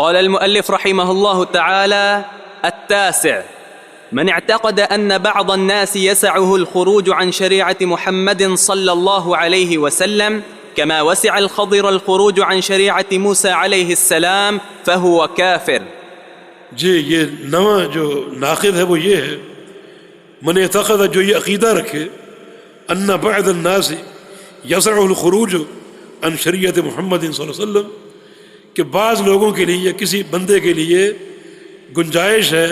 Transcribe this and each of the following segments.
قال المؤلف رحمه الله تعالى: 9. من اعتقد أن بعض الناس يسعه الخروج عن شريعة محمد صلى الله عليه وسلم كما وسع الخضر الخروج عن شريعة موسى عليه السلام فهو كافر. جی یہ نواں جو ناقض ہے وہ یہ ہے، من اعتقد، جو یہ عقیدہ رکھے، ان بعض الناس یسعه الخروج عن شریعت محمد صلی اللہ علیہ وسلم، کہ بعض لوگوں کے لیے یا کسی بندے کے لیے گنجائش ہے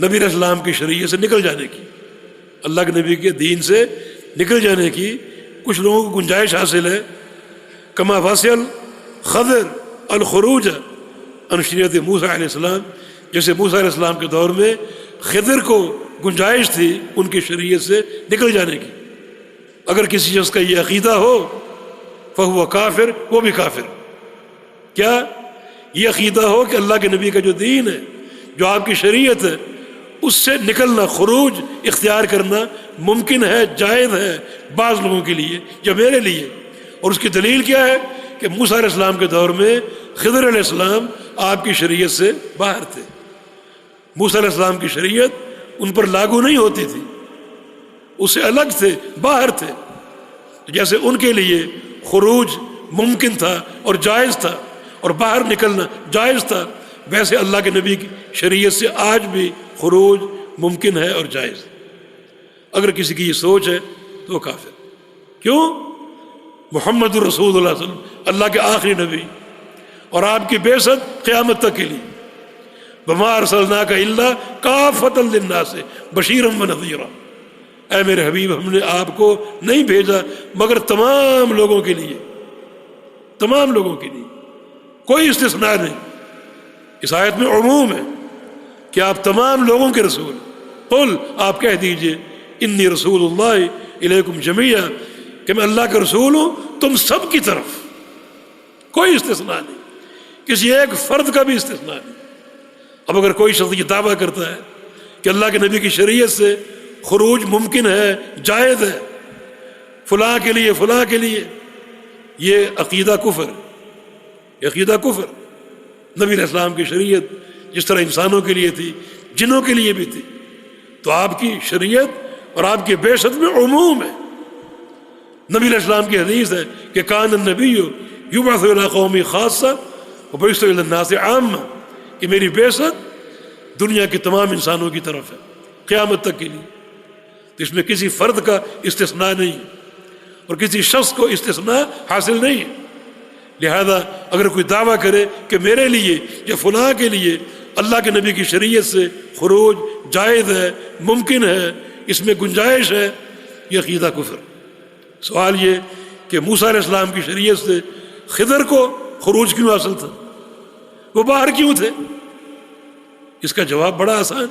نبی علیہ السلام کی شریعت سے نکل جانے کی، اللہ کے نبی کے دین سے نکل جانے کی کچھ لوگوں کو گنجائش حاصل ہے، کما وسع الخضر الخروج عن شریعت موسیٰ علیہ السلام، جیسے موسیٰ علیہ السلام کے دور میں خضر کو گنجائش تھی ان کی شریعت سے نکل جانے کی۔ اگر کسی شخص کا یہ عقیدہ ہو فہو کافر، وہ بھی کافر۔ کیا یہ عقیدہ ہو کہ اللہ کے نبی کا جو دین ہے، جو آپ کی شریعت ہے، اس سے نکلنا، خروج اختیار کرنا ممکن ہے، جائز ہے بعض لوگوں کے لیے یا میرے لیے، اور اس کی دلیل کیا ہے کہ موسیٰ علیہ السلام کے دور میں خضر علیہ السلام آپ کی شریعت سے باہر تھے، موسیٰ علیہ السلام کی شریعت ان پر لاگو نہیں ہوتی تھی، اس سے الگ تھے، باہر تھے۔ جیسے ان کے لیے خروج ممکن تھا اور جائز تھا اور باہر نکلنا جائز تھا، ویسے اللہ کے نبی کی شریعت سے آج بھی خروج ممکن ہے اور جائز۔ اگر کسی کی یہ سوچ ہے تو وہ کافر۔ کیوں؟ محمد الرسول اللہ صلی اللہ علیہ وسلم اللہ کے آخری نبی، اور آپ کی بعثت قیامت تک کے لیے، وما ارسلناک الا کافۃ للناس بشیرا ونذیرا، اے میرے حبیب ہم نے آپ کو نہیں بھیجا مگر تمام لوگوں کے لیے، تمام لوگوں کے لیے، کوئی استثناء نہیں۔ اس آیت میں عموم ہے کہ آپ تمام لوگوں کے رسول۔ قل، آپ کہہ دیجئے، انی رسول اللہ الیکم جمیعا، کہ میں اللہ کا رسول ہوں تم سب کی طرف، کوئی استثناء نہیں، کسی ایک فرد کا بھی استثناء نہیں۔ اب اگر کوئی شخص یہ دعویٰ کرتا ہے کہ اللہ کے نبی کی شریعت سے خروج ممکن ہے، جائز ہے، فلاں کے لیے فلاں کے لیے، یہ عقیدہ کفر، یہ عقیدہ کفر۔ نبی علیہ السلام کی شریعت جس طرح انسانوں کے لیے تھی، جنوں کے لیے بھی تھی، تو آپ کی شریعت اور آپ کی بعثت میں عموم ہے۔ نبی علیہ السلام کی حدیث ہے کہ کان النبی یبعث الی قوم خاصہ وبعثت الی الناس عامہ، کہ میری بعثت دنیا کے تمام انسانوں کی طرف ہے قیامت تک کے لیے۔ تو اس میں کسی فرد کا استثناء نہیں اور کسی شخص کو استثناء حاصل نہیں ہے۔ لہذا اگر کوئی دعویٰ کرے کہ میرے لیے یا فلاں کے لیے اللہ کے نبی کی شریعت سے خروج جائز ہے، ممکن ہے، اس میں گنجائش ہے، یہ عقیدہ کفر۔ سوال یہ کہ موسیٰ علیہ السلام کی شریعت سے خضر کو خروج کیوں حاصل تھا، وہ باہر کیوں تھے؟ اس کا جواب بڑا آسان،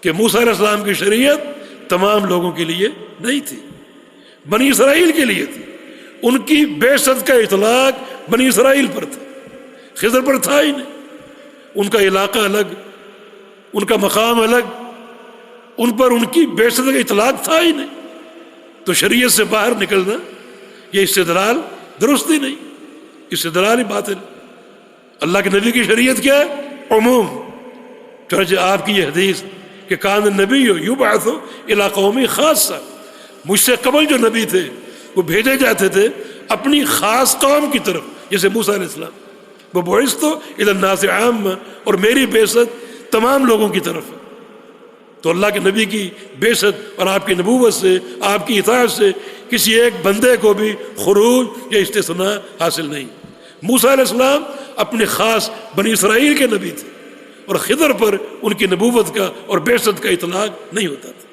کہ موسیٰ علیہ السلام کی شریعت تمام لوگوں کے لیے نہیں تھی، بنی اسرائیل کے لیے تھی۔ ان کی بعثت کا اطلاق بنی اسرائیل پر تھا، خضر پر تھا ہی نہیں۔ ان کا علاقہ الگ، ان کا مقام الگ، ان پر ان کی بعثت کا اطلاق تھا ہی نہیں، تو شریعت سے باہر نکلنا یہ استدلال درست ہی نہیں، استدلال ہی باطل۔ اللہ کے نبی کی شریعت کیا ہے؟ عموم۔ چنانچہ آپ کی یہ حدیث کہ کان النبی یبعث الی قوم خاصہ، مجھ سے قبل جو نبی تھے وہ بھیجے جاتے تھے اپنی خاص قوم کی طرف، جیسے موسیٰ علیہ السلام، وہ بعثت الی الناس عامہ، اور میری بعثت تمام لوگوں کی طرف ہے۔ تو اللہ کے نبی کی بعثت اور آپ کی نبوت سے، آپ کی اطاعت سے کسی ایک بندے کو بھی خروج یا استثناء حاصل نہیں۔ موسیٰ علیہ السلام اپنے خاص بنی اسرائیل کے نبی تھے، اور خضر پر ان کی نبوت کا اور بعثت کا اطلاق نہیں ہوتا تھا۔